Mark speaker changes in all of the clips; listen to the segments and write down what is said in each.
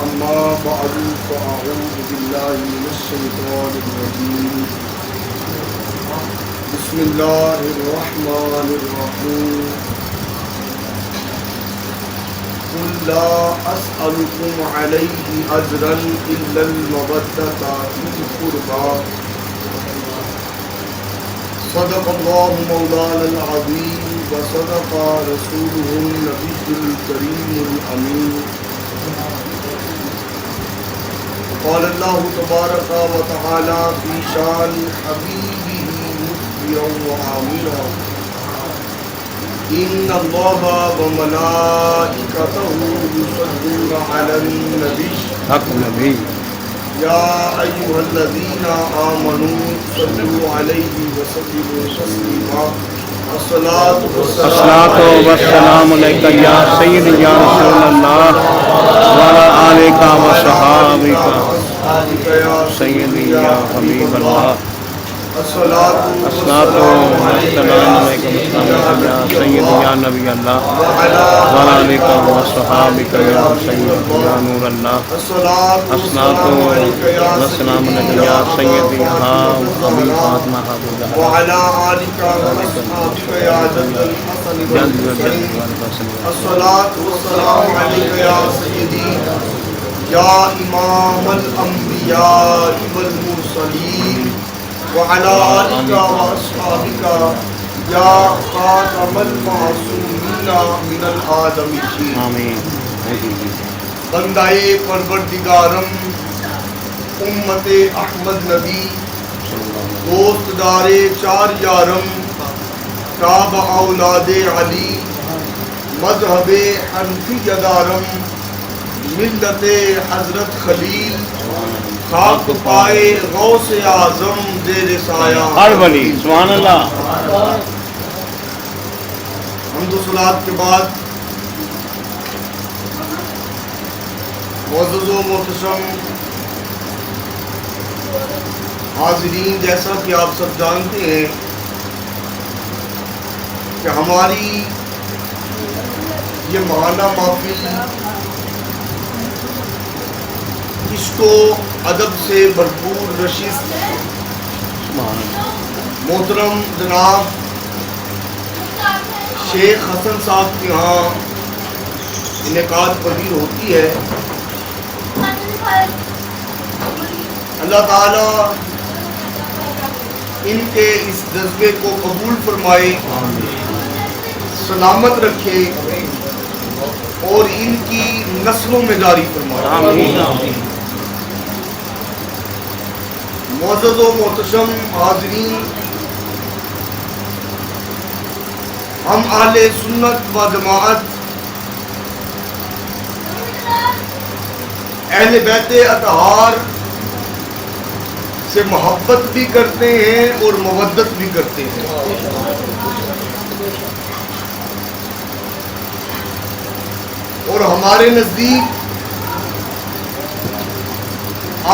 Speaker 1: أما بعد فأعوذ بالله من الشيطان الرجيم بسم الله الرحمن الرحيم قل لا أسألكم عليه أجرا إلا المودة في القربى صدق الله مولانا العظيم وصدق رسوله النبي الكريم الأمين قال الله تبارك وتعالى في شان حبيبه مخبرا وآمنا إن الله وملائكته يصلون على النبي
Speaker 2: حق نبی
Speaker 1: يا أيها الذين آمنوا صلوا عليه وسلموا تسليما الصلاة
Speaker 2: الصلاۃ والسلام علیک یا سید یا رسول اللہ وعلی آلک و صحابک سید یا حبیب اللہ الصلاۃ والسلام علیک یا سید یا نبی اللہ وعلی آلک و صحابک یا سید یا نور اللہ الصلاۃ والسلام علیک یا سید یا ابی فاطمہ حبیب اللہ
Speaker 1: وعلى آلك وأصحابك يا جد الحسن والحسين الصلاة والسلام عليك يا سيدي يا إمام الأنبياء والمرسلين وعلى آلك وأصحابك يا خاتم المعصومين من الآدميين
Speaker 2: آمین.
Speaker 1: بندائے پروردگارم امت احمد نبی دوست دارے چار یارم تاب اولاد علی مذہب حنفی دارم ملت حضرت خلیل خاک پائے غوث اعظم زیر سایہ
Speaker 2: ہر ولی سبحان اللہ.
Speaker 1: حمد و صلات کے بعد معزز و محتشم حاضرین، جیسا کہ آپ سب جانتے ہیں کہ ہماری یہ ماہانہ محفل عشق و ادب سے بھرپور نشست محترم جناب شیخ حسن صاحب کے ہاں انعقاد پذیر ہوتی ہے. اللہ تعالیٰ ان کے اس جذبے کو قبول فرمائے، سلامت رکھے اور ان کی نسلوں میں جاری فرمائے. معزز و محتشم حاضرین، ہم اہل سنت و جماعت اہل بیت اطہار سے محبت بھی کرتے ہیں اور مودت بھی کرتے ہیں. اور ہمارے نزدیک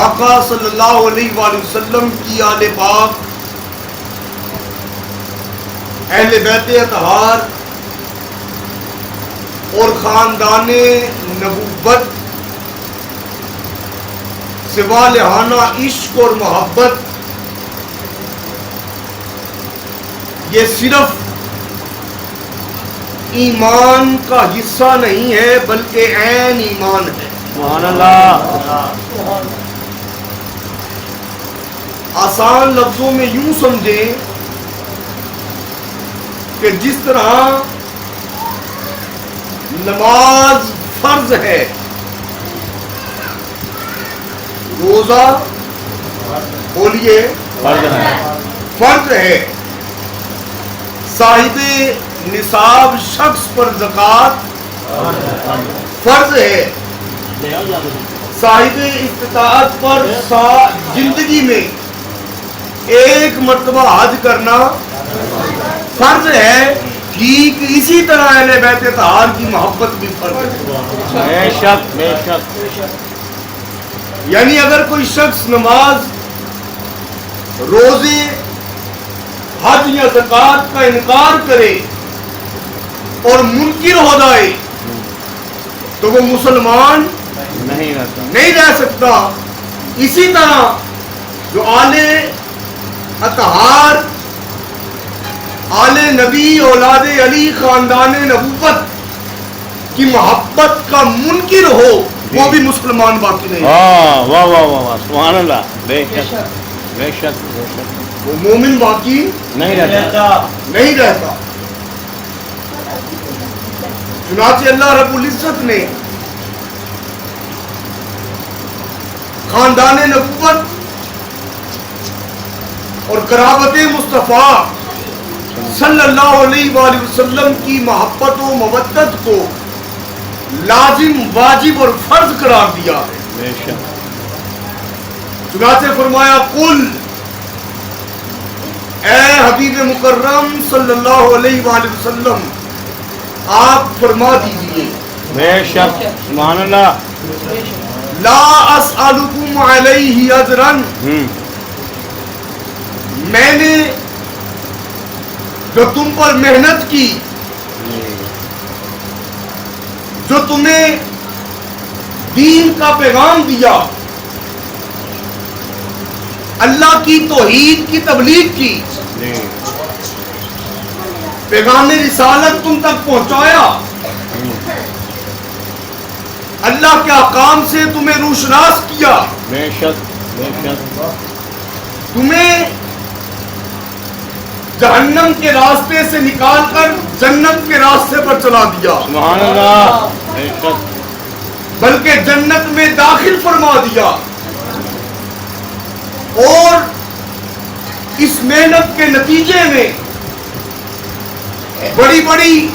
Speaker 1: آقا صلی اللہ علیہ وآلہ وسلم کی آل پاک، اہل بیت اطہار اور خاندان نبوت سوا لہانہ عشق اور محبت یہ صرف ایمان کا حصہ نہیں ہے بلکہ عین ایمان ہے.
Speaker 2: سبحان اللہ.
Speaker 1: آسان لفظوں میں یوں سمجھیں کہ جس طرح نماز فرض ہے، روزہ بولیے فرض ہے، صاحب نصاب شخص پر زکوٰۃ فرض ہے، صاحب استطاعت پر زندگی میں ایک مرتبہ حج کرنا فرض ہے. ٹھیک اسی طرح اہل بیت اطہار کی محبت بھی فرض ہے.
Speaker 2: بے شک بے شک.
Speaker 1: یعنی اگر کوئی شخص نماز، روزے، حج یا زکوٰۃ کا انکار کرے اور منکر ہو جائے تو وہ مسلمان
Speaker 2: نہیں رہتا.
Speaker 1: نہیں رہ سکتا. اسی طرح جو آل اطہار، آل نبی، اولاد علی، خاندان نبوت کی محبت کا منکر ہو وہ بھی مسلمان باقی نہیں.
Speaker 2: واہ واہ واہ واہ، سبحان اللہ. بے شک بے شک بے شک،
Speaker 1: وہ مومن باقی
Speaker 2: نہیں رہتا.
Speaker 1: نہیں رہتا. چنانچہ اللہ رب العزت نے خاندان نبوت اور قرابت مصطفیٰ صلی اللہ علیہ وآلہ وسلم کی محبت و مودت کو لازم، واجب اور فرض قرار دیا ہے.
Speaker 2: بے شک.
Speaker 1: چنانچہ فرمایا قل، اے حبیب مکرم صلی اللہ علیہ وآلہ وسلم آپ فرما دیجئے،
Speaker 2: بے شک، سبحان اللہ.
Speaker 1: لا اسألکم علیہ اجرا، میں نے جو تم پر محنت کی، جو تمہیں دین کا پیغام دیا، اللہ کی توحید کی تبلیغ کی، پیغام رسالت تم تک پہنچایا، اللہ کے احکام سے تمہیں روشناس کیا،
Speaker 2: بے شک بے شک،
Speaker 1: تمہیں جہنم کے راستے سے نکال کر جنت کے راستے پر چلا دیا،
Speaker 2: سبحان اللہ. بے شک.
Speaker 1: بلکہ جنت میں داخل فرما دیا، اور اس محنت کے نتیجے میں بڑی بڑی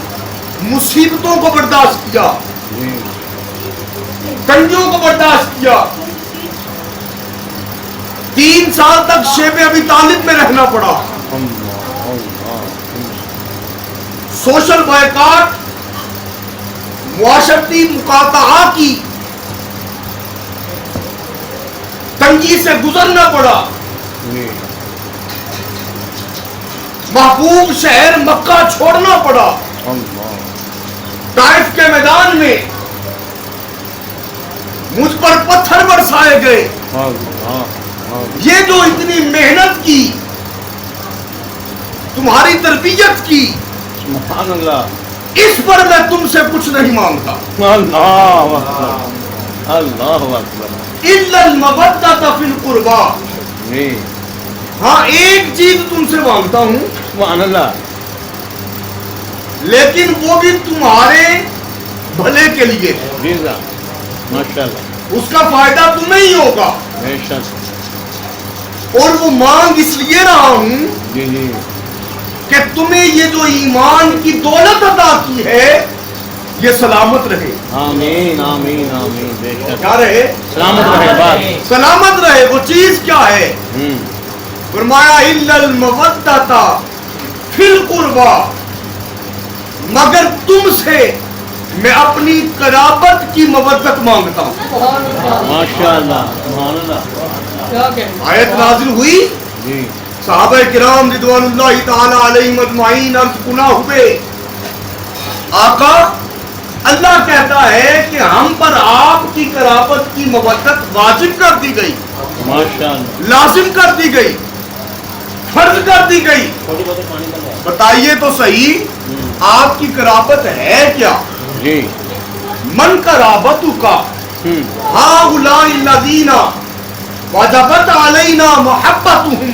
Speaker 1: مصیبتوں کو برداشت کیا، تنگیوں کو برداشت کیا. 3 سال تک شیب ابی طالب میں رہنا پڑا، سوشل بائیکاٹ، معاشرتی مقاطعہ کی تنگی سے گزرنا پڑا، محبوب شہر مکہ چھوڑنا پڑا، طائف کے میدان میں مجھ پر پتھر برسائے گئے. یہ جو اتنی محنت کی، تمہاری تربیت کی،
Speaker 2: سبحان اللہ،
Speaker 1: اس پر میں تم سے کچھ نہیں مانگتا.
Speaker 2: اللہ اکبر، اللہ اکبر.
Speaker 1: الا المودۃ فی القربى،
Speaker 2: جی
Speaker 1: ہاں ایک چیز تم سے مانگتا ہوں،
Speaker 2: سبحان اللہ.
Speaker 1: لیکن وہ بھی تمہارے بھلے کے لیے،
Speaker 2: جی صاحب، ماشاء اللہ.
Speaker 1: اس کا فائدہ تمہیں ہی ہوگا.
Speaker 2: بے شک.
Speaker 1: اور وہ مانگ اس لیے رہا ہوں
Speaker 2: جی جی،
Speaker 1: کہ تمہیں یہ جو ایمان کی دولت عطا کی ہے یہ سلامت رہے.
Speaker 2: آمین آمین آمین. بے شک.
Speaker 1: کیا رہے؟
Speaker 2: سلامت رہے. بات.
Speaker 1: سلامت رہے. وہ چیز کیا ہے؟ فرمایا الا المودۃ فی القربى، مگر تم سے میں اپنی قرابت کی مودت مانگتا ہوں.
Speaker 2: ماشاء اللہ، سبحان اللہ.
Speaker 1: آیت نازل ہوئی،
Speaker 2: جی
Speaker 1: صحابہ کرام رضوان اللہ تعالی علیہم اجمعین عرض گناہ ہوئے، آقا اللہ کہتا ہے کہ ہم پر آپ کی قرابت کی مودت واجب کر دی گئی،
Speaker 2: ماشاء اللہ.
Speaker 1: لازم کر دی گئی، فرض کر دی گئی. بتائیے تو صحیح آپ کی قرابت ہے کیا؟
Speaker 2: جی
Speaker 1: من قرابتک ہؤلاء الذین وجبت علینا محبتہم،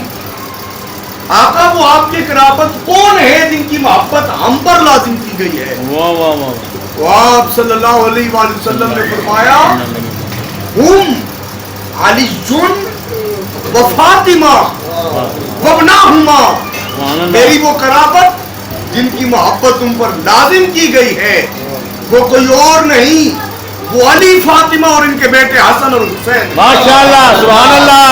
Speaker 1: آقا وہ آپ کی قرابت کون ہے جن کی محبت ہم پر لازم کی گئی ہے؟
Speaker 2: واہ واہ واہ.
Speaker 1: تو آپ صلی اللہ علیہ وآلہ وسلم نے فرمایا ہم علی و فاطمہ وابناہما، میری وہ قرابت جن کی محبت تم پر لازم کی گئی ہے وہ کوئی اور نہیں، وہ علی، فاطمہ اور ان کے بیٹے حسن اور حسین.
Speaker 2: ماشاء اللہ، سبحان اللہ،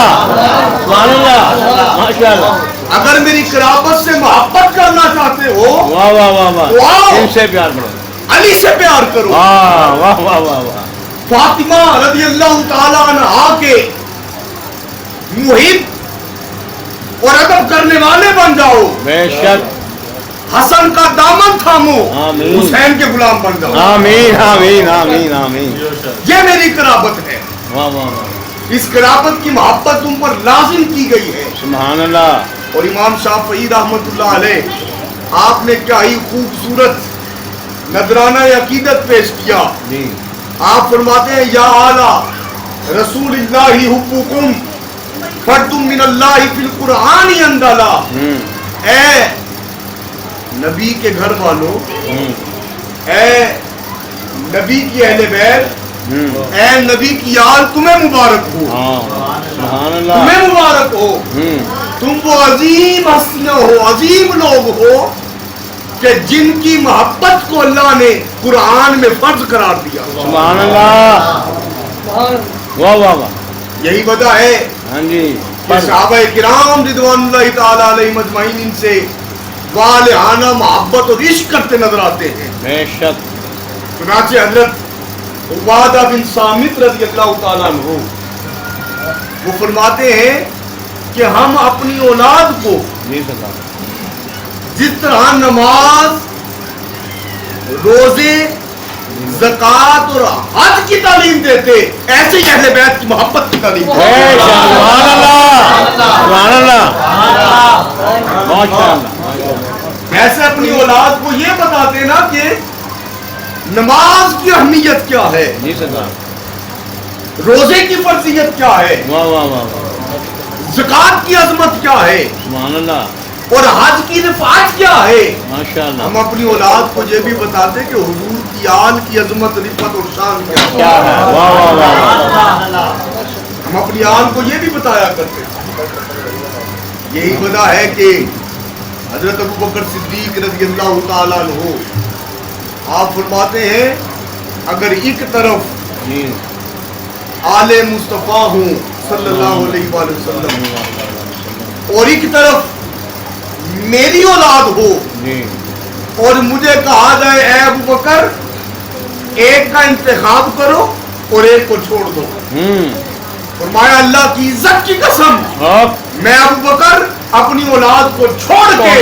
Speaker 2: سبحان اللہ، ماشاء اللہ.
Speaker 1: اگر میری قرابت سے محبت کرنا چاہتے ہو
Speaker 2: واہ واہ واہ واہ.
Speaker 1: واہ.
Speaker 2: ان سے پیار کرو.
Speaker 1: علی سے پیار کرو،
Speaker 2: واہ واہ واہ واہ واہ.
Speaker 1: فاطمہ رضی اللہ تعالی عنہا کے محب اور ادب کرنے والے بن جاؤ.
Speaker 2: بے شک.
Speaker 1: हसन का दामन थामो,
Speaker 2: आमीन।
Speaker 1: हुसैन के गुलाम बन जाओ।
Speaker 2: आमीन आमीन आमीन आमीन।
Speaker 1: ये मेरी कराबत है।
Speaker 2: वाह वाह वाह,
Speaker 1: इस कराबत की मोहब्बत तुम पर लाजिम की गई है।
Speaker 2: सुभान अल्लाह।
Speaker 1: और इमाम शाफई रहमतुल्लाह अलैह आपने क्या ही खूबसूरत नजराना अकीदत पेश किया।
Speaker 2: जी
Speaker 1: आप फरमाते हैं या आला रसूलिल्लाहि हुब्बुकुम फर्दुम मिनल्लाहि फिल कुरआनी अंदला। ए नबी के घर वालों, ए नबी की अहले बैत, ए नबी की आल, तुम्हें मुबारक हो,
Speaker 2: सुभान अल्लाह।
Speaker 1: तुम्हें मुबारक हो। तुम वो अजीम हस्तियां हो, अजीम लोग हो कि जिनकी मोहब्बत को अल्लाह ने कुरान में फर्ज करार दिया।
Speaker 2: सुभान अल्लाह। वाह वाह वाह।
Speaker 1: यही वजह है
Speaker 2: हाँ जी।
Speaker 1: कि सहाबा किराम रिदवानुल्लाहि ताला अलैहिम अजमाइन इनसे वालिहाना मोहब्बत और इश्क करते नजर आते हैं।
Speaker 2: बेशक।
Speaker 1: चुनाचे हजरत उबादा बिन सामित रज़ी अल्लाह ताला अन्हु वो फरमाते हैं कि हम अपनी औलाद को
Speaker 2: जी सरकार।
Speaker 1: जिस तरह नमाज, रोजे, ज़कात और हज की तालीम देते, ऐसे ही अहले बैत की मोहब्बत की तालीम देते।
Speaker 2: सुभान अल्लाह सुभान अल्लाह माशाअल्लाह।
Speaker 1: ऐसे अपनी औलाद को ये बताते ना कि नमाज की अहमियत क्या है,
Speaker 2: जी सरकार।
Speaker 1: रोजे की फर्जियत क्या है,
Speaker 2: वाह वाह वाह वाह,
Speaker 1: ज़कात की अजमत क्या है
Speaker 2: सुभान अल्लाह।
Speaker 1: और हज की रिफात क्या है।
Speaker 2: माशाअल्लाह।
Speaker 1: हम अपनी औलाद को ये भी बताते कि हुजूर की आल की अजमत, रिफत और शान
Speaker 2: क्या है। वाह वाह वाह।
Speaker 1: हम अपनी आल को ये भी बताया करते। यही वजह है कि हजरत अबू बकर सिद्दीक रज़ी अल्लाह ताला अन्हु आप फरमाते हैं अगर एक तरफ
Speaker 2: जी
Speaker 1: आले मुस्तफ़ा हूँ सल्लल्लाहु अलैहि वसल्लम और एक तरफ मेरी औलाद हो
Speaker 2: जी
Speaker 1: और मुझे कहा जाए ए अबू बकर एक का इंतखाब करो और एक को छोड़ दो, फरमाया अल्लाह की इज्जत की कसम मैं अबू बकर अपनी औलाद को छोड़ के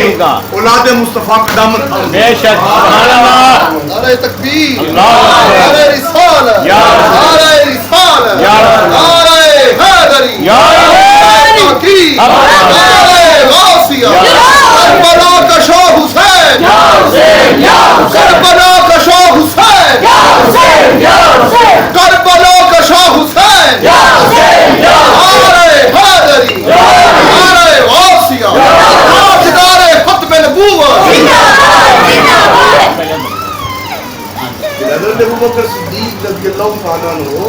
Speaker 1: औलाद मुस्तफा का दामन थाम लूंगा।
Speaker 2: बेशक। सुभान अल्लाह।
Speaker 3: नारे तकबीर,
Speaker 2: अल्लाह अकबर।
Speaker 3: नारे रिसालत,
Speaker 2: या
Speaker 3: नारे रिसालत,
Speaker 2: या
Speaker 3: नारे हैदरी,
Speaker 2: या
Speaker 3: नारे ताकीद, नारे गासिया, करबला का शाह हुसैन, करबला का शाह हुसैन, करबला का शाह हुसैन, नारे हैदरी, नारे गासिया, नारे खत्म नबूवत।
Speaker 1: हज़रत अबू बकर सिद्दीक रज़ियल्लाहु ताला अन्हु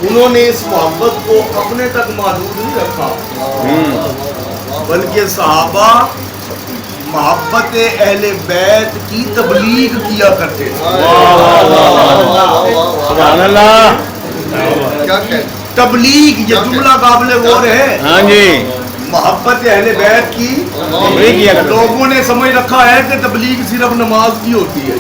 Speaker 1: उन्होंने इस मोहब्बत को अपने तक महदूद नहीं रखा, बल्कि सहाबा मोहब्बत अहले बैत की तबलीग किया करते थे।
Speaker 2: सुभान अल्लाह।
Speaker 3: क्या कहते
Speaker 1: तबलीग ये जुमला काबिल गौर है।
Speaker 2: हाँ जी।
Speaker 1: मोहब्बत अहले बैत की
Speaker 2: तबलीग किया करते थे।
Speaker 1: लोगों ने समझ रखा है कि तबलीग सिर्फ नमाज की होती है।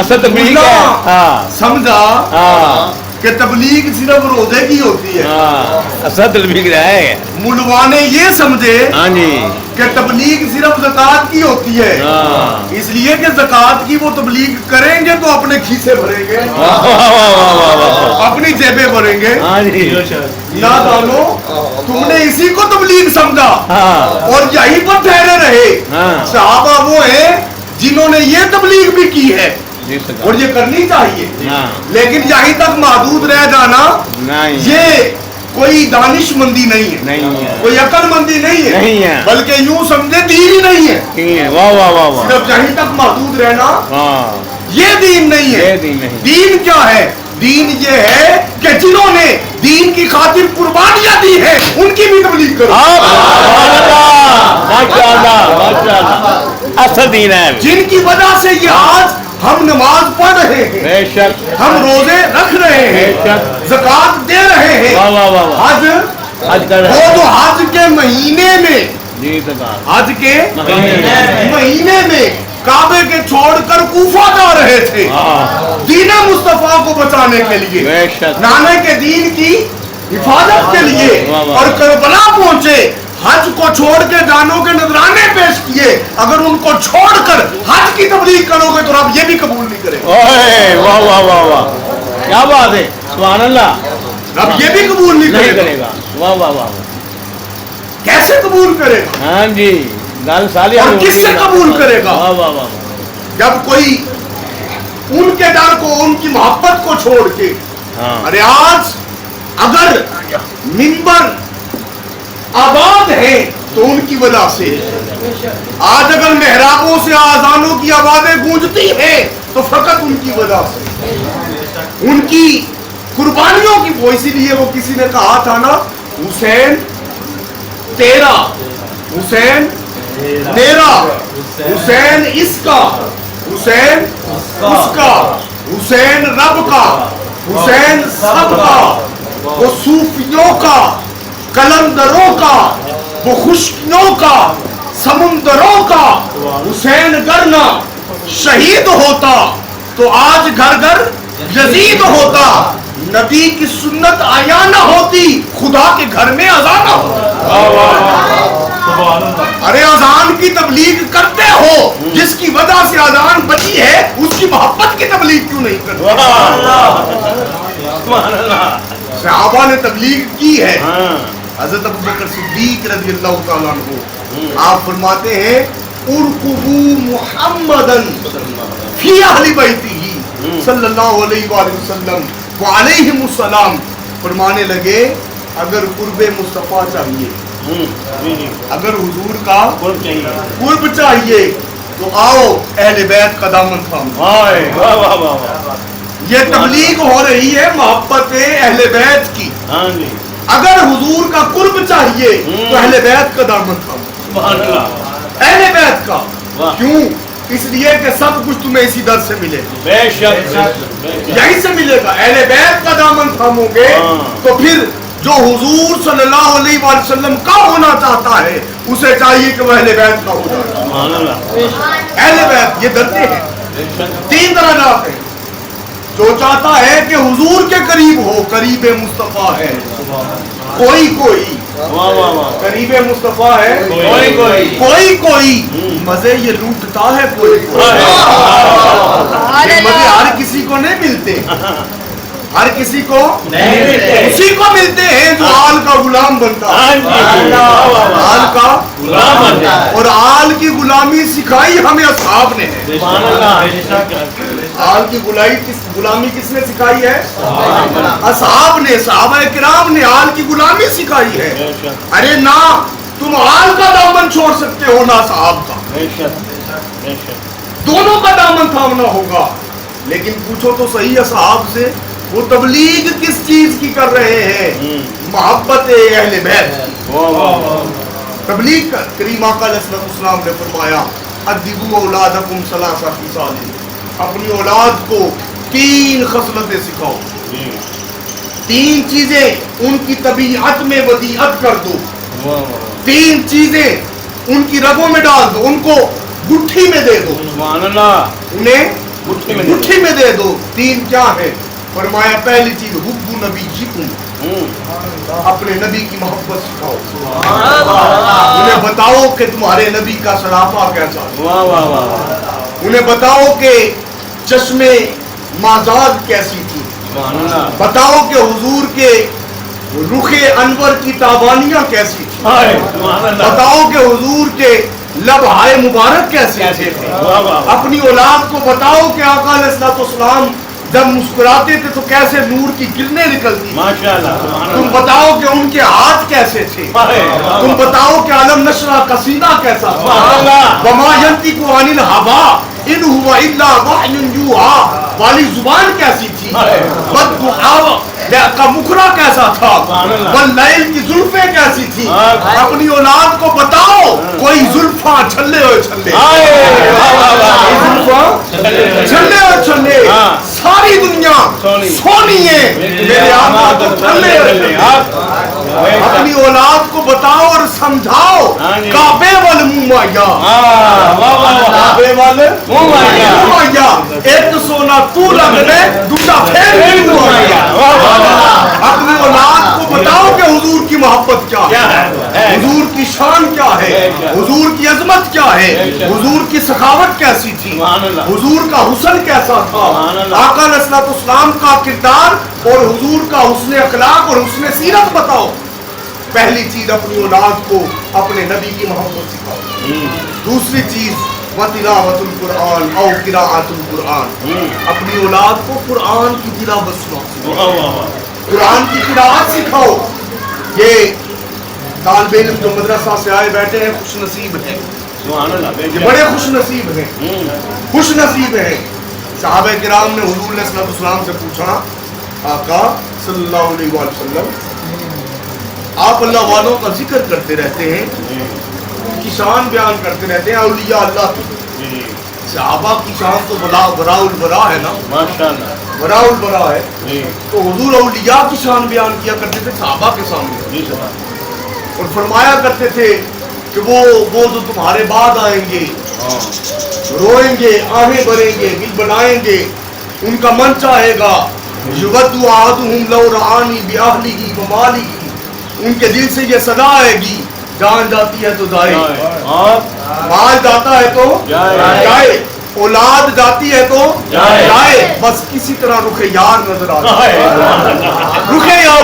Speaker 2: असल तबलीग है। हाँ
Speaker 1: समझा
Speaker 2: हाँ
Speaker 1: कि तबलीग सिर्फ रोजे की होती है।
Speaker 2: हाँ, असल तबलीग है।
Speaker 1: मुलवाने ये समझे
Speaker 2: हाँ जी।
Speaker 1: कि तबलीग सिर्फ ज़कात की होती है,
Speaker 2: हाँ।
Speaker 1: इसलिए कि ज़कात की वो तबलीग करेंगे तो अपने खीसे भरेंगे,
Speaker 2: वाह वाह वाह वाह वाह।
Speaker 1: अपनी जेबें भरेंगे।
Speaker 2: हाँ जी।
Speaker 1: ना जानो तुमने इसी को तबलीग समझा
Speaker 2: हाँ
Speaker 1: और यहीं पर ठहरे रहे।
Speaker 2: हाँ।
Speaker 1: सहाबा वो है जिन्होंने ये तबलीग भी की है
Speaker 2: जी सरकार।
Speaker 1: और ये करनी चाहिए,
Speaker 2: हाँ
Speaker 1: लेकिन यहीं तक महदूद रह जाना
Speaker 2: नहीं
Speaker 1: ये कोई दानिशमंदी नहीं है,
Speaker 2: नहीं है।
Speaker 1: कोई अक्लमंदी नहीं है,
Speaker 2: नहीं है।
Speaker 1: बल्कि यूं समझे दीन ही नहीं है।
Speaker 2: ठीक है। वाह वाह वाह वाह।
Speaker 1: सिर्फ यहीं तक महदूद रहना
Speaker 2: हाँ
Speaker 1: ये दीन नहीं है।
Speaker 2: ये दीन नहीं।
Speaker 1: दीन क्या है? दीन ये है कि जिन्होंने दीन की खातिर कुर्बानियां दी है उनकी भी तबलीग करो।
Speaker 2: माशाअल्लाह माशाअल्लाह। असल दीन है।
Speaker 1: जिनकी वजह से ये आज हम नमाज पढ़ रहे हैं,
Speaker 2: बेशक।
Speaker 1: हम रोजे रख रहे हैं,
Speaker 2: बेशक।
Speaker 1: ज़कात दे रहे हैं,
Speaker 2: वाह वाह वाह वाह।
Speaker 1: हज
Speaker 2: हज कर रहे
Speaker 1: वो
Speaker 2: हैं।
Speaker 1: जो हज के महीने में,
Speaker 2: जी सरकार।
Speaker 1: हज के
Speaker 2: महीने
Speaker 1: महीने में काबे के छोड़कर कूफा जा रहे थे
Speaker 2: हाँ
Speaker 1: दीन मुस्तफा को बचाने के लिए,
Speaker 2: बेशक।
Speaker 1: नाने के दीन की हिफाजत के लिए,
Speaker 2: वाह, वाह।
Speaker 1: और करबला पहुंचे हज को छोड़ के जानों के नजराने पेश किए, अगर उनको छोड़कर हज की तबलीग करोगे तो रब ये भी कबूल नहीं करेगा।
Speaker 2: ओए वाह वाह वाह वाह, क्या बात है, सुभान अल्लाह।
Speaker 1: रब ये भी कबूल नहीं
Speaker 2: नहीं
Speaker 1: करेगा।
Speaker 2: करेगा, वाह वाह वाह।
Speaker 1: कैसे कबूल करेगा?
Speaker 2: हाँ जी, गल साली
Speaker 1: और किससे कबूल करेगा?
Speaker 2: वाह वाह वाह।
Speaker 1: जब कोई उनके डर को, उनकी मोहब्बत को छोड़ के,
Speaker 2: हाँ
Speaker 1: अरे आज अगर मिंबर आबाद है तो उनकी वजह से, आज अगर मेहराबों से आजानों की आवाजें गूंजती हैं तो फकत उनकी वजह से, उनकी कुर्बानियों की वो। इसीलिए वो किसी ने कहा था ना, हुसैन तेरा, हुसैन तेरा, हुसैन इसका, हुसैन उसका, हुसैन रब का, हुसैन सबका, वो सूफियों का, कलंदरों का, वो खुशकियों का, समुंदरों का। हुसैन अगर ना शहीद होता तो आज घर घर यजीद होता, नबी की सुन्नत आया ना होती, खुदा के घर में अजान ना होता। अरे अजान की तबलीग करते हो, जिसकी वजह से अजान बची है, उसकी मोहब्बत की तबलीग क्यों नहीं करते? सहाबा ने तबलीग की है। हज़रत अबू बकर सिद्दीक रज़ियल्लाहु तआला अन्हु आप फरमाते हैं, उरकुबू मुहम्मदन फी अहली बैतिही सल्लल्लाहु अलैहि वसल्लम व अलैहिमुस्सलाम। फरमाने लगे, अगर कुर्बे मुस्तफा चाहिए, अगर हुजूर का कुर्ब चाहिए तो आओ अहले बैत का दामन थामो। ये तबलीग हो रही है मोहब्बत अहले बैत की। अगर हुजूर का कुर्ब चाहिए तो अहले बैत का दामन थामो। अहले बैत का क्यों? इसलिए कि सब कुछ तुम्हें इसी दर से मिलेगा, यहीं से मिलेगा। अहले बैत का दामन थामोगे तो फिर जो हुजूर सल्लल्लाहु अलैहि वसल्लम का होना चाहता है, उसे चाहिए कि वह अहले बैत का हो। अहले बैत ये दर्जे हैं, 3 दर्जात हैं। जो चाहता है कि हुजूर के करीब हो, करीबे मुस्तफा है। कोई कोई करीबे मुस्तफा है, कोई कोई मजे ये लूटता है, कोई ये मजे हर किसी को नहीं मिलते, हर किसी को नहीं मिलते, उसी को मिलते हैं जो आल का गुलाम बनता है। आल का गुलाम बनता है। और आल की गुलामी सिखाई हमें असहाब ने है। आल की गुलामी किसने सिखाई है? असहाब ने, सहाबा किराम ने आल की गुलामी सिखाई है। अरे ना तुम आल का दामन छोड़ सकते हो ना असहाब का, दोनों का दामन थामना होगा। लेकिन पूछो तो सही असहाब से, वो तबलीग किस चीज की कर रहे हैं? मोहब्बत अहले बैत। तबलीग करीम आका अलैहिस्सलाम ने फरमाया, अद्दिबू औलादकुम सलासा खिसालिन, अपनी औलाद को 3 खसलतें सिखाओ, 3 चीजें उनकी तबीयत में वदीअत कर दो, 3 चीजें उनकी रगों में डाल दो, उनको गुट्ठी में दे दो, उन्हें गुट्ठी में दे दो। 3 क्या है? फरमाया, पहली चीज हुब्बु नबीयिकुम, अपने नबी की मोहब्बत सिखाओ, उन्हें बताओ कि तुम्हारे नबी का सराफा कैसा है, उन्हें बताओ कि चश्मे माजाद कैसी थी, बताओ कि हुजूर के रुखे अनवर की ताबानियां कैसी थी, बताओ कि हुजूर के लबहाए मुबारक कैसे थे। अपनी औलाद को बताओ कि आका अलैहिस्सलाम जब मुस्कुराते थे तो कैसे नूर की किरणें निकलती। माशाअल्लाह। तुम बताओ कि उनके हाथ कैसे थे, तुम बताओ कि आलम नशरा का सीना कैसा था, वमा यंतिकु अनिल हवा इन हुवा इल्ला वहयुन यूहा वाली जुबान कैसी थी, बद्दुआ का मुखरा कैसा था, वल्लैल की जुल्फे कैसी थी। अपनी औलाद को बताओ, कोई जुल्फा छल्ले और छल्ले, छल्ले और छल्ले, सारी दुनिया सोनी है, मेरे आका को छल्ले और छल्ले। अपनी औलाद को बताओ और समझाओ, काबे वाल मुमाया, काबे वाल मुमाया, एक सोना तू लग ले, दूसरा फिर मुमाया। अपनी औलाद को बताओ कि हुजूर की मोहब्बत क्या है, हुजूर की की शान क्या है, हुजूर की अजमत क्या है, हुजूर की सखावत कैसी थी, हुजूर का हुस्न कैसा था, आका अलैहिस्सलाम का किरदार और हुजूर का हुस्न अखलाक और हुस्न सीरत बताओ। पहली चीज अपनी औलाद को अपने नबी की मोहब्बत सिखाओ। दूसरी चीज वतिलावतुल कुरान औ किराअतुल कुरान, अपनी औलाद को कुरान की तिलावत सुनाओ, कुरान की किराअत सिखाओ। ये तालिबे इल्म जो मदरसा से आए बैठे हैं खुश नसीब हैं, ये बड़े खुश नसीब हैं, खुश नसीब हैं। सहाबा किराम ने हुजूर अलैहिस्सलाम से पूछा, आका सल्लल्लाहु अलैहि वसल्लम आप अल्लाह वालों का जिक्र करते रहते हैं, की शान बयान करते रहते हैं, औलिया अल्लाह की। सहाबा की शान तो बराउल बरा है ना, माशाअल्लाह बराउल बरा है। तो हुजूर औलिया की शान बयान किया करते थे सहाबा के सामने और फरमाया करते थे कि वो जो तुम्हारे बाद आएंगे, रोएंगे, आहें भरेंगे, दिल बनाएंगे, उनका मन चाहेगा, युवद्दु अहदुहुम लौ रआनी बिअहलिही व मालिही, उनके दिल से ये सदा आएगी, जान जाती है तो जाए, माल जाता है तो जाए, औलाद जाती है तो जाए, बस किसी तरह रुखे यार नजर आता है, रुखे यार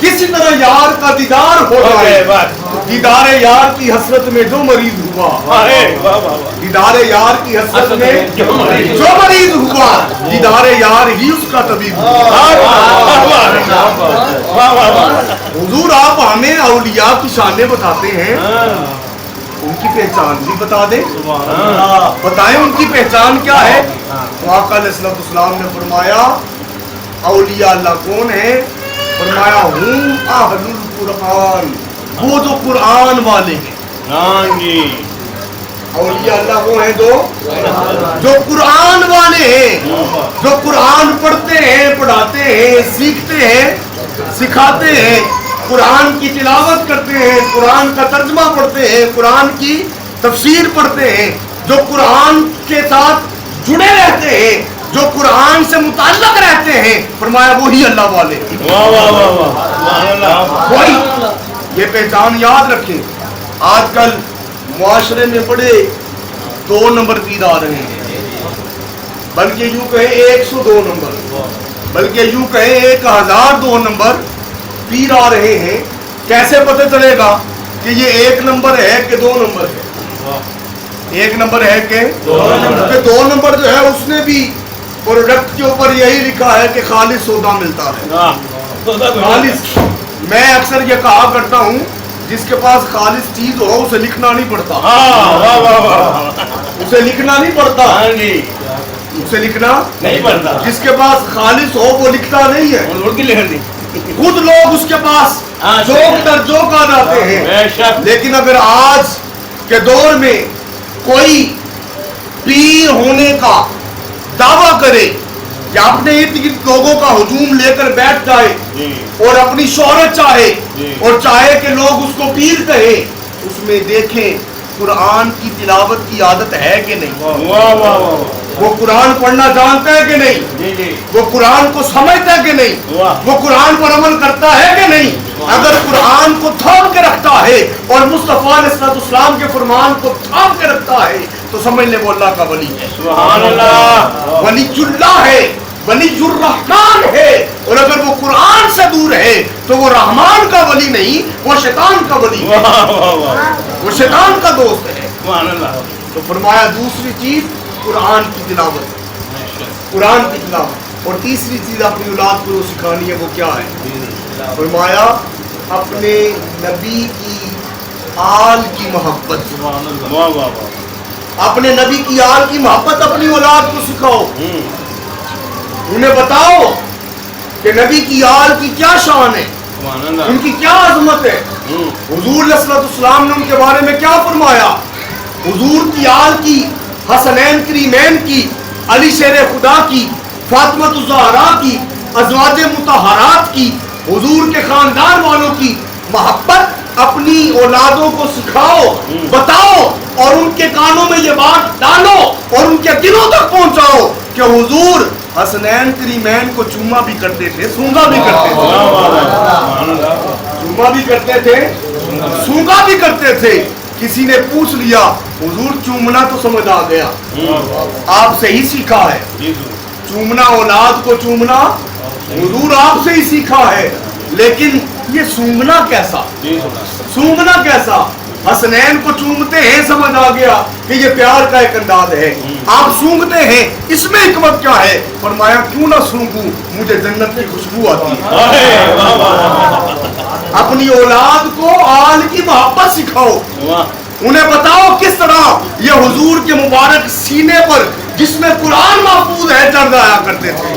Speaker 1: किसी तरह यार का दीदार हो जाए। दीदार यार की हसरत में जो मरीज हुआ, दीदार यार की हसरत में जो मरीज हुआ, दीदार यार ही उसका तबीब हुआ। हुजूर आप हमें औलिया की शानें बताते हैं, उनकी पहचान भी बता दें, बताएं उनकी पहचान क्या है। तो आका अलैहिस्सलाम ने फरमाया औलिया अल्लाह कौन है, फरमाया हुम अहलुल कुरान, वो जो कुरान वाले हैं। औलिया अल्लाह वो है जो कुरान वाले हैं, जो कुरान पढ़ते हैं, पढ़ाते हैं, सीखते हैं, सिखाते हैं, कुरान की तिलावत करते हैं, कुरान का तर्जमा पढ़ते हैं, कुरान की तफसीर पढ़ते हैं, जो कुरान के साथ जुड़े रहते हैं, जो कुरान से मुताल्लक रहते हैं, फरमाया वही अल्लाह वाले। वही, ये पहचान याद रखें। आजकल मुआशरे में बड़े 2 नंबर पीर आ रहे हैं, बल्कि यूं कहें 102 नंबर, बल्कि यूं कहें 1002 नंबर पीर आ रहे हैं। कैसे पता चलेगा कि ये 1 नंबर है कि 2 नंबर है? 1 नंबर है कि 2 नंबर जो है उसने भी प्रोडक्ट के ऊपर यही लिखा है कि खालिस सौदा मिलता है, खालिस। मैं अक्सर ये कहा करता हूँ, जिसके पास खालिस चीज हो उसे लिखना नहीं पड़ता, उसे लिखना नहीं पड़ता, उसे लिखना नहीं पड़ता। जिसके पास खालिस हो वो लिखता नहीं है, खुद लोग उसके पास जोक दर जोक आ जाते हैं। लेकिन अगर आज के दौर में कोई पीर होने का दावा करे कि अपने इर्द गिर्द लोगों का हुजूम लेकर बैठ जाए और अपनी शोहरत चाहे और चाहे कि लोग उसको पीर कहे, उसमें देखें कुरान की तिलावत की आदत है कि नहीं, वो कुरान पढ़ना जानता है कि नहीं, वो कुरान को समझता है कि नहीं, वो कुरान पर अमल करता है कि नहीं। अगर कुरान को थाम के रखता है और मुस्तफा अलैहिस्सलाम के फरमान को थाम के रखता है तो समझ ले वो अल्लाह का वली है, सुभान अल्लाह, वलीउल्लाह है, वलीउर रहमान है। और अगर वो कुरान से दूर है तो वो रहमान का वली नहीं, वो शैतान का वली है, वो शैतान का दोस्त है, सुभान अल्लाह। तो फरमाया दूसरी चीज कुरान की तिलावत, कुरान की तिलावत। और तीसरी चीज अपनी औलाद को सिखानी है, वो क्या है? फरमाया अपने नबी की आल की मोहब्बत, अपने नबी की आल की मोहब्बत अपनी औलाद को सिखाओ, उन्हें बताओ कि नबी की आल की क्या शान है, उनकी क्या अजमत है। हुजूर अलैहिस्सलाम ने उनके बारे में क्या फरमाया? हुजूर की आल की, हसनैन करीमैन की, अली शेर खुदा की, फातिमा ज़हरा की, अज़वाज मुतहरात की, हुजूर के खानदान वालों की मोहब्बत अपनी औलादों को सिखाओ, बताओ और उनके कानों में ये बात डालो और उनके दिलों तक पहुंचाओ कि हुजूर हसनैन करीमैन को चूमा भी करते थे, सूंघा भी करते थे, चूमा भी करते थे, सूंघा भी करते थे। किसी ने पूछ लिया हुजूर चूमना तो समझ आ गया, आपसे ही सीखा है चूमना, औलाद को चूमना हुजूर आपसे ही सीखा है, लेकिन ये सूंघना कैसा, सूंघना कैसा? हसनैन को चूमते हैं समझ आ गया कि ये प्यार का एक अंदाज है, आप सूंघते हैं इसमें हिकमत क्या है? फरमाया क्यों ना सूंघूं, मुझे जन्नत की खुशबू आती है। अपनी औलाद को आल की मोहब्बत सिखाओ, उन्हें बताओ किस तरह ये हुजूर के मुबारक सीने पर जिसमें कुरान महफूज है चढ़ जाया करते थे।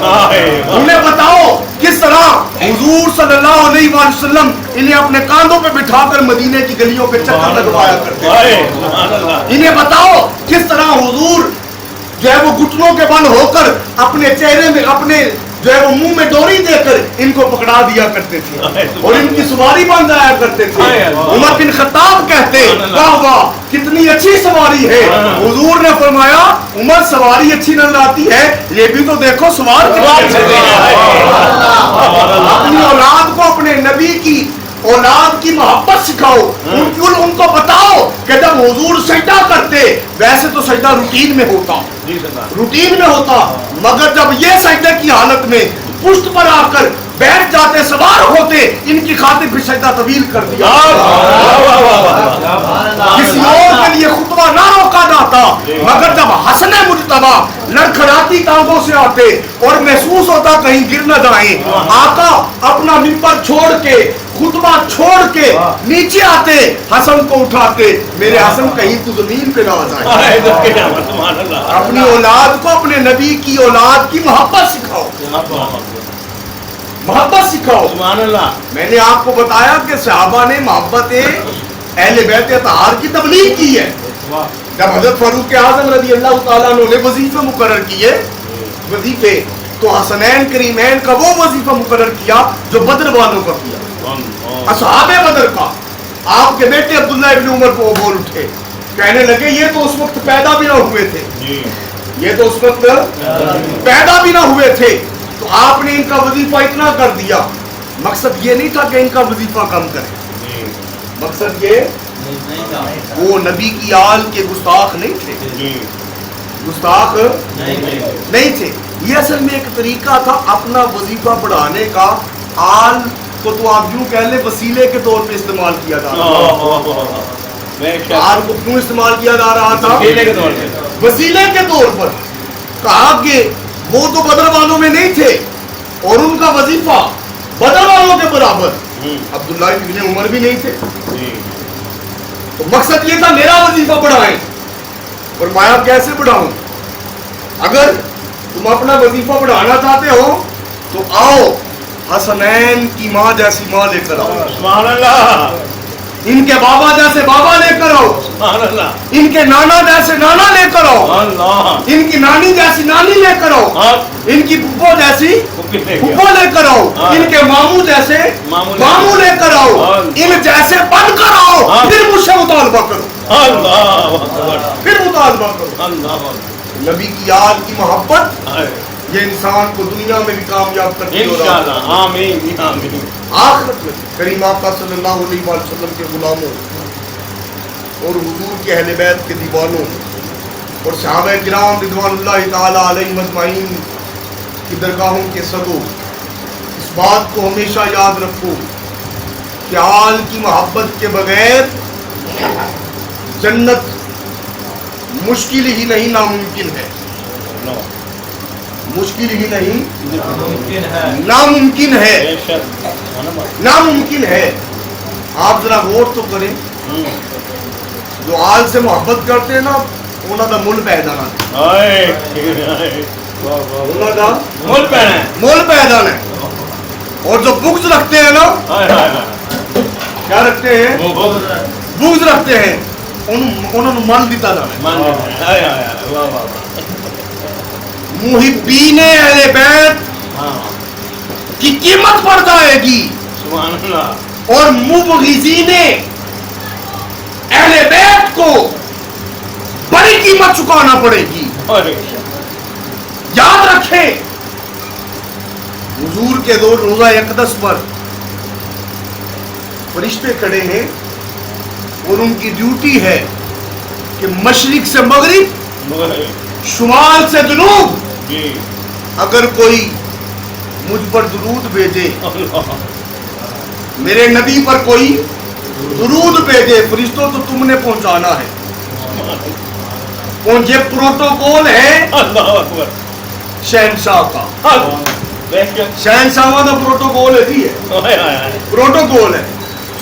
Speaker 1: उन्हें बताओ किस तरह हुजूर सल्लल्लाहु अलैहि वसल्लम इन्हें अपने कांधों पे बिठाकर मदीने की गलियों पे चक्कर लगवाया करते थे। इन्हें बताओ किस तरह हुजूर जो है वो घुटनों के बल होकर अपने चेहरे में, अपने जो है वो मुंह में डोरी देकर इनको पकड़ा दिया करते थे और इनकी सवारी बन जाया करते थे। उमर बिन खत्ताब कहते वाह वाह कितनी अच्छी सवारी है। हुजूर ने फरमाया उमर सवारी अच्छी नजर आती है, ये भी तो देखो सवार अपनी औलाद को अपने नबी की औलाद की मोहब्बत सिखाओ, उनको बताओ कि जब हुजूर सजदा करते, वैसे तो सजदा रूटीन में होता, रूटीन में होता, मगर जब ये सजदे की हालत में पुष्ट पर आकर बैठ जाते, सवार होते, इनकी खातिर फिर सजदा तवील कर दिया। किसी और के लिए खुतबा ना रोका जाता, मगर जब हसने मुजतबा लड़खड़ाती टांगों से आते और महसूस होता कहीं गिर न जाए, आका अपना मिंबर छोड़ के, खुतबा छोड़ के नीचे आते, हसन को उठाते, मेरे हसन कहीं तू जमीन पे ना आ जाए। अपनी औलाद को अपने नबी की औलाद की मोहब्बत सिखाओ, मोहब्बत सिखाओ। मैंने आपको बताया कि सहाबा ने मोहब्बत अहले बैत अतहार की तबलीग की है। जब हजरत फारूक आज़म रज़ी अल्लाह तआला अन्हु ने वजीफे मुकर्रर किए, वजीफे, तो हसनैन करीमैन का वो वजीफा मुकर्रर किया जो बदर वालों का किया, असहाबे बदर का। आपके बेटे अब्दुल्लाह इब्न उमर को बोल उठे, कहने लगे ये तो उस वक्त पैदा भी ना हुए थे, ये तो उस वक्त पैदा भी ना हुए थे, तो आपने इनका वजीफा इतना कर दिया। मकसद ये नहीं था कि इनका वजीफा कम करें, मकसद ये वो नबी की आल के गुस्ताख नहीं थे, गुस्ताख नहीं थे। ये असल में एक तरीका था अपना वजीफा बढ़ाने का। आल को तो आप यूं कह ले वसीले के तौर पे इस्तेमाल किया जा रहा था। आल को क्यों इस्तेमाल किया जा रहा था? वसीले के तौर पर। कहा कि वो तो बदर वालों में नहीं थे और उनका वजीफा बदर वालों के बराबर, अब्दुल्लाह इब्न उमर भी नहीं थे, तो मकसद ये था मेरा वजीफा बढ़ाएं। और माया कैसे बढ़ाऊं? अगर तुम अपना वजीफा बढ़ाना चाहते हो तो आओ हसनैन की माँ जैसी माँ लेकर आओ, सुभान अल्लाह। इनके बाबा जैसे बाबा लेकर आओ, सुभान अल्लाह। इनके नाना जैसे नाना लेकर आओ, अल्लाह। इनकी नानी जैसी नानी लेकर आओ, इनकी फुप्पो जैसी फुप्पो लेकर आओ, इनके मामू जैसे मामू लेकर आओ, इन जैसे बनकर आओ, फिर मुझसे मुतालबा करो, फिर मुतालबा करो। नबी की याद की मोहब्बत ये इंसान को दुनिया में भी कामयाब करती है, आमीन आमीन। आखिरत में करीम आका सल्लल्लाहु अलैहि वसल्लम के गुलामों और हुजूर के अहले बैत के दीवानों और सहाबा किराम रिज़वानुल्लाहि ताला अलैहिम अजमाइन की दरगाहों के सदों, इस बात को हमेशा याद रखो कि आल की मोहब्बत के बगैर जन्नत मुश्किल ही नहीं नामुमकिन है, मुश्किल ही नहीं नामुमकिन है, नामुमकिन है। आप जरा गौर तो करें, जो आल से मोहब्बत करते हैं ना उन्हों का मुल पै जाना, मुल पै जाना। और जो बुग़्ज़ रखते हैं ना, क्या रखते हैं? बुग़्ज़ रखते हैं, उन्होंने मन दिता जाना। मुहिब्बीने अहले बैत की कीमत बढ़ जाएगी और मुबग़िज़ीने अहले बैत को बड़ी कीमत चुकाना पड़ेगी। याद रखें, हुजूर के दो रोज़ा अक़दस पर फरिश्ते खड़े हैं اور ان کی ڈیوٹی ہے کہ مشرق سے مغرب، شمال سے جنوب اگر کوئی مجھ پر درود بھیجے، میرے نبی پر کوئی درود بھیجے، فرشتوں تو تم نے پہنچانا ہے. اور یہ پروٹوکول ہے شہنشاہ کا. شہنشاہ کا پروٹوکول ہے، پروٹوکول ہے.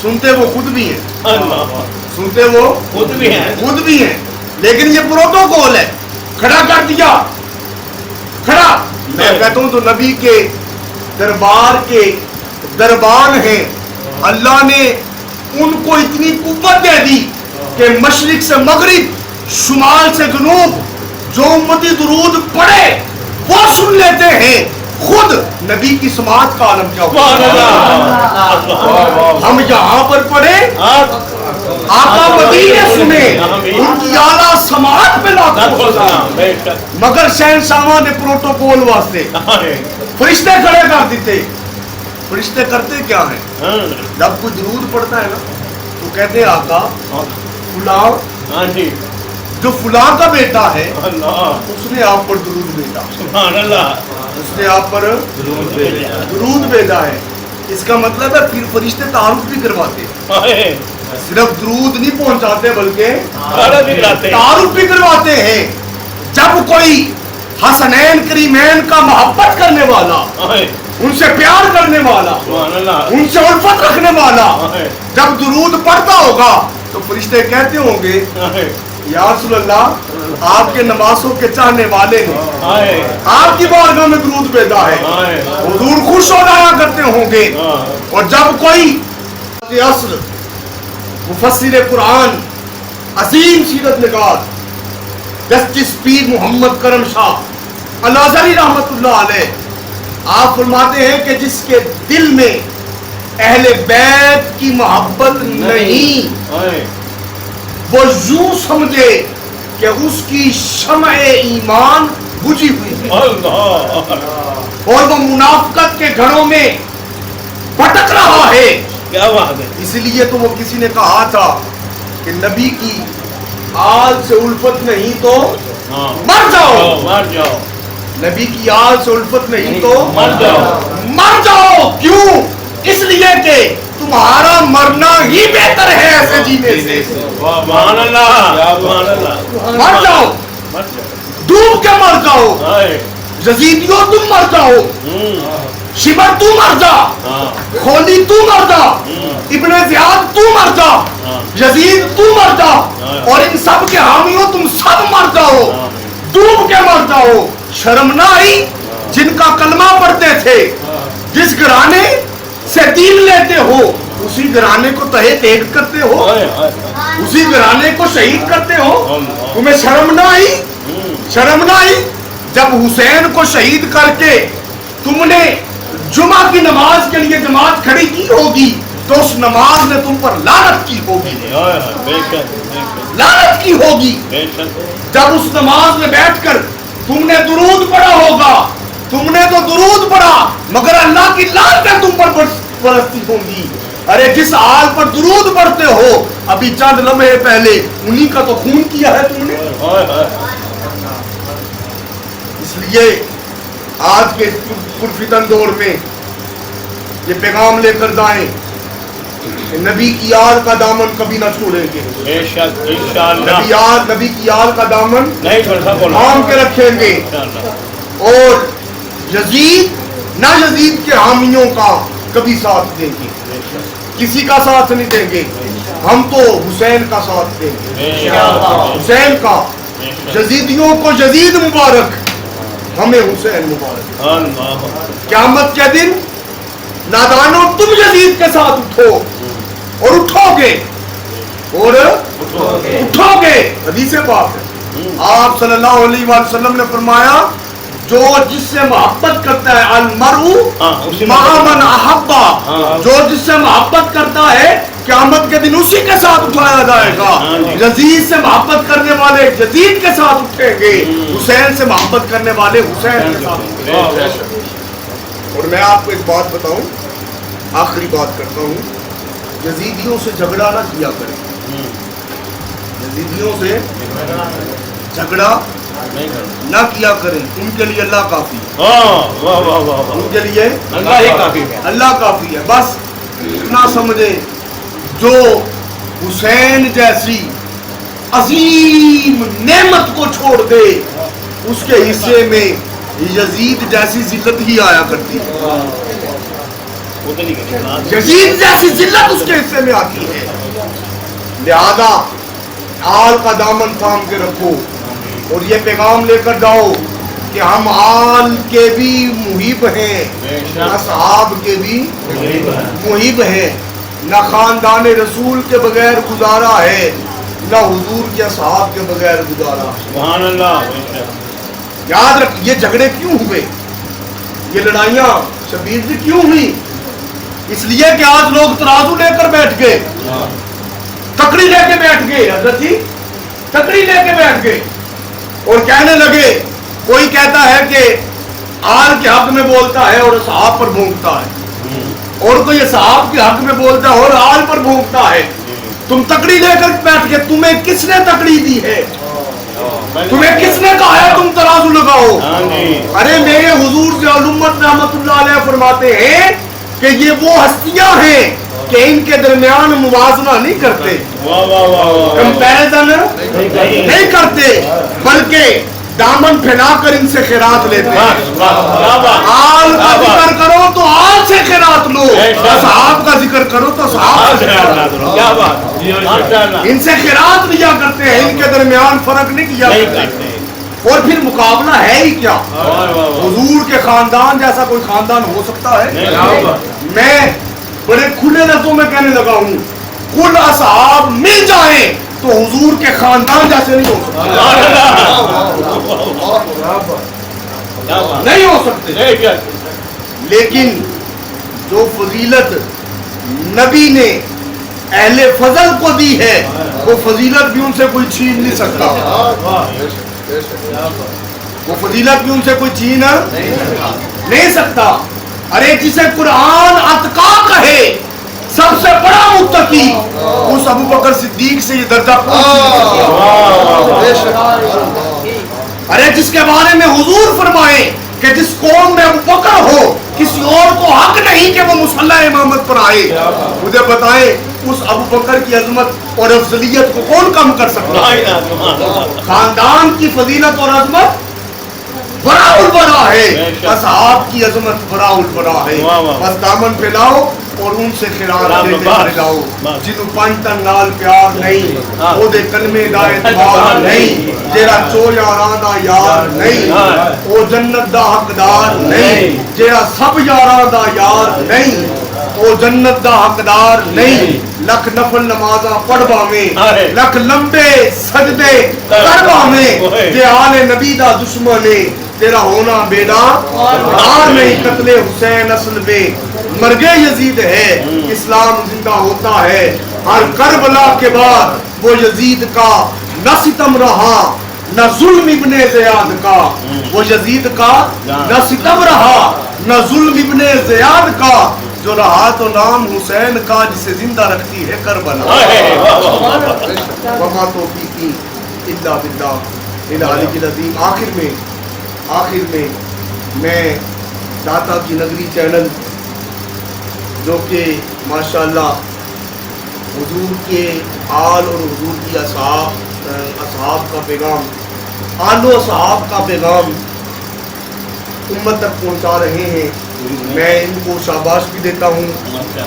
Speaker 1: سنتے وہ خود بھی ہیں، سنتے وہ خود بھی ہیں، لیکن یہ پروٹوکول ہے. کھڑا کر دیا، کھڑا. میں کہتا ہوں تو نبی کے دربار کے دربان ہیں. اللہ نے ان کو اتنی قوت دے دی کہ مشرق سے مغرب، شمال سے جنوب جو امتی درود پڑھے وہ سن لیتے ہیں. خود نبی کی سماعت کا عالم کیا ہوگا. ہم یہاں پر پڑھے، آقا مدینے سنے، ان کی اعلیٰ سماعت پہ لاکھوں سلام. مگر شہنشاہ نے پروٹوکول واسطے فرشتے کھڑے کر دیتے. فرشتے کرتے کیا ہیں؟ جب کوئی درود پڑھتا ہے نا تو کہتے ہیں آقا فلاں جو فلاں کا بیٹا ہے اس نے آپ پر درود بھیجا، اس نے آپ پر درود بھیجا ہے. اس کا مطلب ہے پھر فرشتے تعارف بھی کرواتے، صرف درود نہیں پہنچاتے بلکہ تعارف بھی کرواتے ہیں. جب کوئی حسنین کریمین کا محبت کرنے والا، ان سے پیار کرنے والا، ان سے الفت رکھنے والا جب درود پڑھتا ہوگا تو فرشتے کہتے ہوں گے یا رسول اللہ آپ کے نمازوں کے چاہنے والے ہیں، آپ کی بارگاہ میں درود بھیجا ہے. حضور خوش ہو جایا کرتے ہوں گے. اور جب کوئی اصل مفسر قرآن عظیم سیرت نگار جسٹس پیر محمد کرم شاہ الازہری رحمت اللہ علیہ، آپ فرماتے ہیں کہ جس کے دل میں اہل بیت کی محبت نہیں، وہ یوں سمجھے کہ اس کی شمع ایمان بجھی ہوئی ہے اور وہ منافقت کے گھروں میں بھٹک رہا ہے.
Speaker 2: کیا بات ہے.
Speaker 1: اس لیے تو وہ کسی نے کہا تھا کہ نبی کی آل سے الفت نہیں تو مر جاؤ،
Speaker 2: مر جاؤ.
Speaker 1: نبی کی آل سے الفت نہیں تو
Speaker 2: مر جاؤ.
Speaker 1: مر جاؤ. کیوں؟ اس لیے کہ تمہارا مرنا ہی بہتر ہے ایسے جینے سے.
Speaker 2: سبحان اللہ، سبحان اللہ.
Speaker 1: مر جاؤ، ڈوب کے مر جاؤ. یزیدیوں تم مر جاؤ، شبر تو مر جا، خولی تو مر جا، ابن زیاد تو مر جا، یزید تو مر جا، اور ان سب کے حامیوں تم سب مر جاؤ، ڈوب کے مر جاؤ. شرم نہ آئی جن کا کلمہ پڑھتے تھے؟ جس گھرانے سے دین لیتے ہو اسی گھرانے کو تہے تیگ کرتے ہو، اسی گھرانے کو شہید کرتے ہو. تمہیں شرم نہ آئی؟ شرم نہ آئی جب حسین کو شہید کر کے تم نے جمعہ کی نماز کے لیے جماعت کھڑی کی ہوگی تو اس نماز نے تم پر لعنت کی ہوگی، لعنت کی ہوگی. جب اس نماز میں بیٹھ کر تم نے درود پڑھا ہوگا، تم نے تو درود پڑھا مگر اللہ کی لعنتیں تم پر برستی ہوں گی. ارے جس حال پر درود پڑھتے ہو ابھی چند لمحے پہلے انہی کا تو خون کیا ہے تم نے. اس لیے آج کے پرفتن دور میں یہ پیغام لے کر جائیں کہ نبی کی یاد کا دامن کبھی نہ چھوڑیں گے. نبی کی یاد کا دامن تھام کے رکھیں گے. اور یزید نہ یزید کے حامیوں کا کبھی ساتھ دیں گے، کسی کا ساتھ نہیں دیں گے. ہم تو حسین کا ساتھ دیں گے، حسین کا. یزیدیوں کو یزید مبارک، ہمیں حسین مبارک. قیامت کے دن نادانوں تم یزید کے ساتھ اٹھو اور اٹھو گے، اور اٹھو گے. حدیث پاک ہے، آپ صلی اللہ علیہ وسلم نے فرمایا جو جس سے محبت کرتا ہے المرء مع من احبا، جو جس سے محبت کرتا ہے قیامت کے دن اسی کے ساتھ اٹھایا جائے گا. یزید سے محبت کرنے والے یزید کے ساتھ اٹھیں گے، حسین سے محبت کرنے والے حسین کے ساتھ اٹھیں گے. اور میں آپ کو ایک بات بتاؤں، آخری بات کرتا ہوں، یزیدیوں سے جھگڑا نہ کیا کریں. यजीदियों से झगड़ा ना किया करें, उनके लिए अल्लाह काफी है, उनके लिए अल्लाह काफी है। बस इतना समझे, जो हुसैन जैसी अजीम नेमत को छोड़ दे, उसके हिस्से में यजीद जैसी जिल्लत ही आया करती है। यजीद जैसी जिल्लत उसके हिस्से में आती है। लिहाजा आल का दामन थाम के रखो और ये पैगाम लेकर जाओ कि हम आल के भी मुहिब हैं, असहाब के भी मुहिब हैं। न खानदान रसूल के बगैर गुजारा है, न हुजूर के असहाब के बगैर गुजारा। याद रख, ये झगड़े क्यों हुए, ये लड़ाइयाँ शबीर जी क्यों हुई? इसलिए कि आज लोग तराजू लेकर बैठ गए, तकड़ी लेके बैठ गए, हजरत जी तकड़ी लेके बैठ गए और कहने लगे, कोई कहता है कि आल के हक में बोलता है और असहाब पर भोंकता है, और कोई असहाब के हक में बोलता है और आल पर भोंकता है। तुम तकड़ी लेकर बैठ गए, तुम्हें किसने तकड़ी दी है? तुम्हें किसने कहा है तुम तराजू लगाओ? अरे मेरे हुजूर से उम्मत रहमतुल्लाह अलैह फरमाते हैं कि ये वो हस्तियां हैं कि इनके दरमियान मुवाजना नहीं करते, कंपैरिजन नहीं करते, बल्कि दामन फैलाकर इनसे खैरात लेते हैं। आल का जिक्र करो तो आल से खैरात लो, असहाब का जिक्र करो तो असहाब से खैरात लो। इनसे खैरात लिया करते हैं, इनके दरमियान फर्क नहीं किया करते। और फिर मुकाबला है ही क्या? हुजूर के खानदान जैसा कोई खानदान हो सकता है? मैं बड़े खुले लफ्जों में कहने लगा हूँ, कुल असहाब मिल जाए तो हुजूर के खानदान जैसे नहीं हो सकते, नहीं हो सकते। लेकिन जो फजीलत नबी ने अहले फजल को दी है, वो फजीलत भी उनसे कोई छीन नहीं सकता, वो फजीलत भी उनसे कोई छीन नहीं सकता। अरे जिसे कुरान अतका कहे सबसे बड़ा मुत्तकी, उस अबू बकर सिद्दीक से ये दर्जा। अरे जिसके बारे में हुजूर फरमाए कि जिस कौम में अबू बकर हो, किसी और को हक नहीं कि वो मुसल्ला इमामत पर आए। मुझे बताएं, उस अबू बकर की अजमत और अफजलियत को कौन कम कर सकता है? खानदान की फजीलत और अजमत बराउल बरा है, असहाब की अजमत बराउल बरा है। बस दामन फैलाओ और उनसे खिरात लेते जाओ। जिन्हों पंज तन नाल प्यार नहीं, ओदे कलमे दा एतबार नहीं, जेड़ा चो यारां दा यार नहीं, ओ जन्नत दा हकदार नहीं, जेड़ा सब यारां दा यार नहीं, ओ जन्नत दा हकदार नहीं। लख नफल नमाजा पढ़वावे, लख लंबे सजदे करवावे, जे आले नबी दा दुश्मन है, तेरा होना बेड़ा हार नहीं। कत्ले हुसैन असल में मरगे यजीद है, इस्लाम जिंदा होता है। हर करबला के बाद वो यजीद का न सितम रहा न जुल्म इब्ने ज़ियाद का, वो यजीद का न सितम रहा न जुल्म इब्ने ज़ियाद का, जो रहा तो नाम हुसैन का, जिसे जिंदा रखती है करबला। वमा तौफीकी इल्ला बिल्लाह इल अलील अज़ीम। आखिर में मैं दाता की नगरी चैनल, जो कि माशाअल्लाह हुजूर के आल और हुजूर की असहाब का पैगाम, आलो असहाब का पैगाम उम्मत तक पहुंचा रहे हैं, मैं इनको शाबाश भी देता हूँ,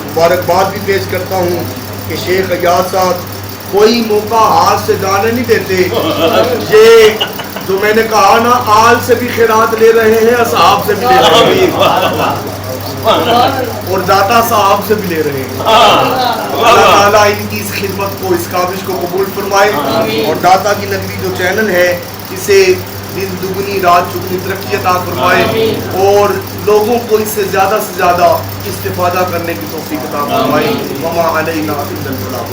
Speaker 1: मुबारकबाद भी पेश करता हूँ कि शेख अयाज साहब कोई मौका हाथ से जाने नहीं देते। ये जो मैंने कहा ना, आल से भी खैरात ले रहे हैं, असहाब से भी ले रहे हैं और दाता साहब से भी ले रहे हैं। अल्लाह ताला इनकी इस खिदमत को, इस काबिश को कबूल फरमाए और दाता की नगरी जो चैनल है, इसे दिन दुगनी रात चुगनी तरक्की अता फरमाए और लोगों को इससे ज़्यादा से ज़्यादा इस्तिफादा करने की तौफीक अता फरमाए। वमा अलैना इल्लल बलाग।